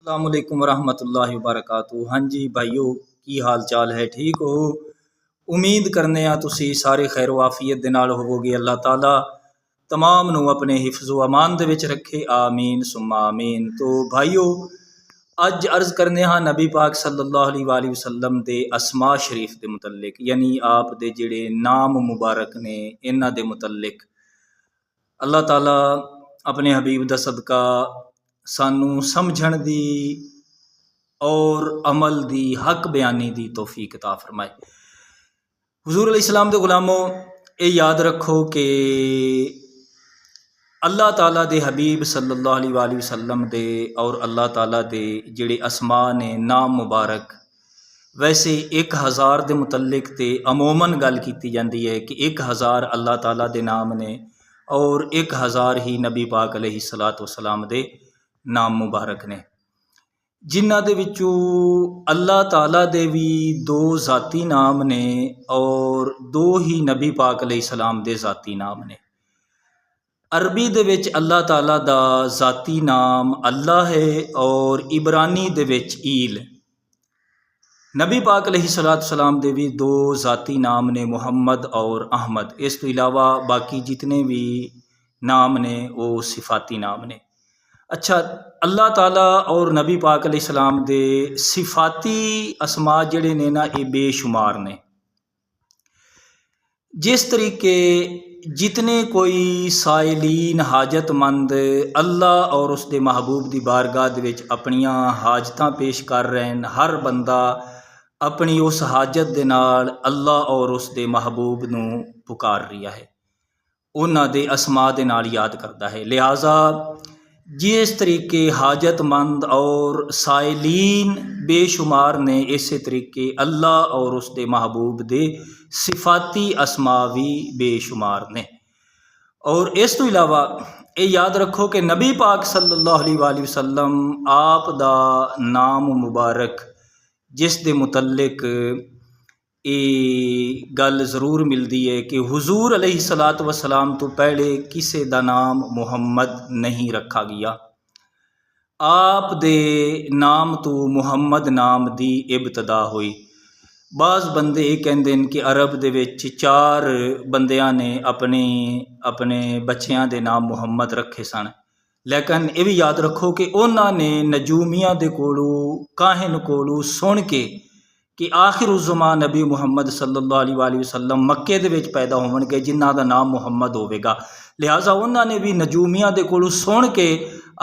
अस्सलाम वालेकुम रहमतुल्लाहि व बरकातहू। हाँ जी भाईओ, की हाल चाल है? ठीक हो? उम्मीद करने तुसी सारे खैर वाफियत दे नाल होवोगे। अल्लाह ताला तमाम नू अपने हिफ्ज़ व अमान दे विच रखे, आमीन सुम्मा आमीन। तो भाईओ, अज अर्ज़ करने हाँ नबी पाक सल्लल्लाहु अलैहि वसल्लम दे अस्मा शरीफ दे मुतल्लिक, यानी आप दे जिहड़े नाम मुबारक ने इन्हां दे मुतल्लिक। अल्लाह ताला अपने हबीब दा सदका सानू समझण दी और अमल दी हक बयानी दी तौफीक अता फरमाए। हुजूर अलैहिस्सलाम दे गुलामों, ये याद रखो कि अल्लाह ताला दे हबीब सल्लल्लाहु अलैहि वसल्लम दे और अल्लाह ताला दे जिहड़े अस्मा ने नाम मुबारक, वैसे 1000 दे मुतल्लिक ते अमूमन गल की जाती है कि 1000 अल्लाह ताला दे नाम ने और 1000 ही नबी पाक अलैहिस्सलातु वस्सलाम दे नाम मुबारक ने, जिन्हां दे विचों अल्लाह ताला दे भी 2 ज़ाती नाम ने और 2 ही नबी पाक अलैहिस्सलाम दे ज़ाती नाम ने। अरबी दे विच अल्लाह ताला दा ज़ाती नाम अल्लाह है और इबरानी दे विच ईल। नबी पाक अलैहिस्सलातु वस्सलाम दे भी 2 ज़ाती नाम ने, मुहम्मद और अहमद। इस तो इलावा बाकी जितने भी नाम ने वो सिफाती नाम ने। अच्छा, अल्लाह ताला और नबी पाक अलैहिस्सलाम दे सिफाती अस्मा जिहड़े ने ना, ये बेशुमार ने। जिस तरीके जितने कोई साइलीन हाजतमंद अल्लाह और उसके महबूब की बारगाह दे विच अपनियां हाजतां पेश कर रहे हैं, हर बंदा अपनी उस हाजत दे नाल अल्लाह और उसके महबूब नूं पुकार रहा है, उन्हां दे अस्मा दे नाल याद करता है। लिहाजा जिस तरीके हाजतमंद और साइलीन बेशुमार ने, इस तरीके अल्लाह और उसके महबूब दे सिफाती अस्मा भी बेशुमार ने। और इस तो इलावा ये याद रखो कि नबी पाक सल्लल्लाहु अलैहि वसल्लम आप दा नाम मुबारक जिस दे मुतल्लिक ये गल जरूर मिलती है कि हुजूर अलैहिस्सलातु वस्सलाम तो पहले किसी दा नाम मुहम्मद नहीं रखा गया। आप दे नाम तो मुहम्मद नाम दी इब्तदा हुई। बाज़ बंदे ये कहते हैं कि अरब दे विच 4 बंदियां ने अपने अपने बच्चियां दे नाम मुहम्मद रखे सन, लेकिन ये भी याद रखो कि उन्होंने नजूमिया दे कोलों काहिन कोलों सुन के कि आखिर उस ज़मान नबी मुहम्मद सल्लल्लाहु अलैहि वसल्लम मक्के दे विच पैदा होवणगे जिन्हां दा नाम मुहम्मद होवेगा। लिहाजा उन्होंने भी नजूमिया दे कोलों सुन के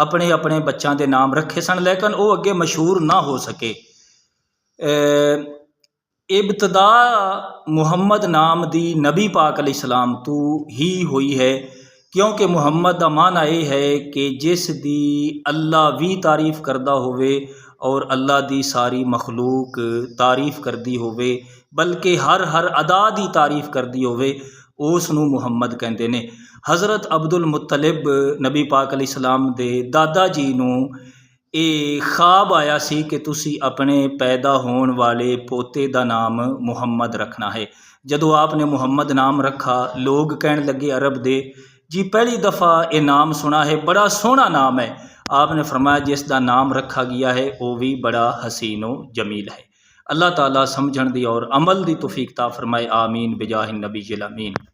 अपने अपने बच्चों के नाम रखे सन, लेकिन वो अगे मशहूर ना हो सके। इब्तदा मुहम्मद नाम दी नबी पाक अलैहिस्सलाम तो ही हुई है, क्योंकि मुहम्मद का माना यह है कि जिस दी अल्लाह भी तारीफ़ करदा होवे और अल्लाह दी सारी मखलूक तारीफ़ करदी होवे, बल्कि हर अदा दी तारीफ़ करदी होवे, उसनू मुहम्मद कहते ने। हज़रत अब्दुल मुत्तलिब नबी पाक अलैहिस्सलाम दे दादा जी नू ये ख्वाब आया सी कि तुसी अपने पैदा होने वाले पोते का नाम मुहम्मद रखना है। जदों आपने मुहम्मद नाम रखा, लोग कहने लगे अरब दे, जी पहली दफ़ा ये नाम सुना है, बड़ा सोहना नाम है। आपने फरमाया जिसका नाम रखा गया है वो भी बड़ा हसीन व जमील है। अल्लाह ताला समझण दी और अमल दी तौफीक अता फरमाए, आमीन बिजाहिन नबी अमीन।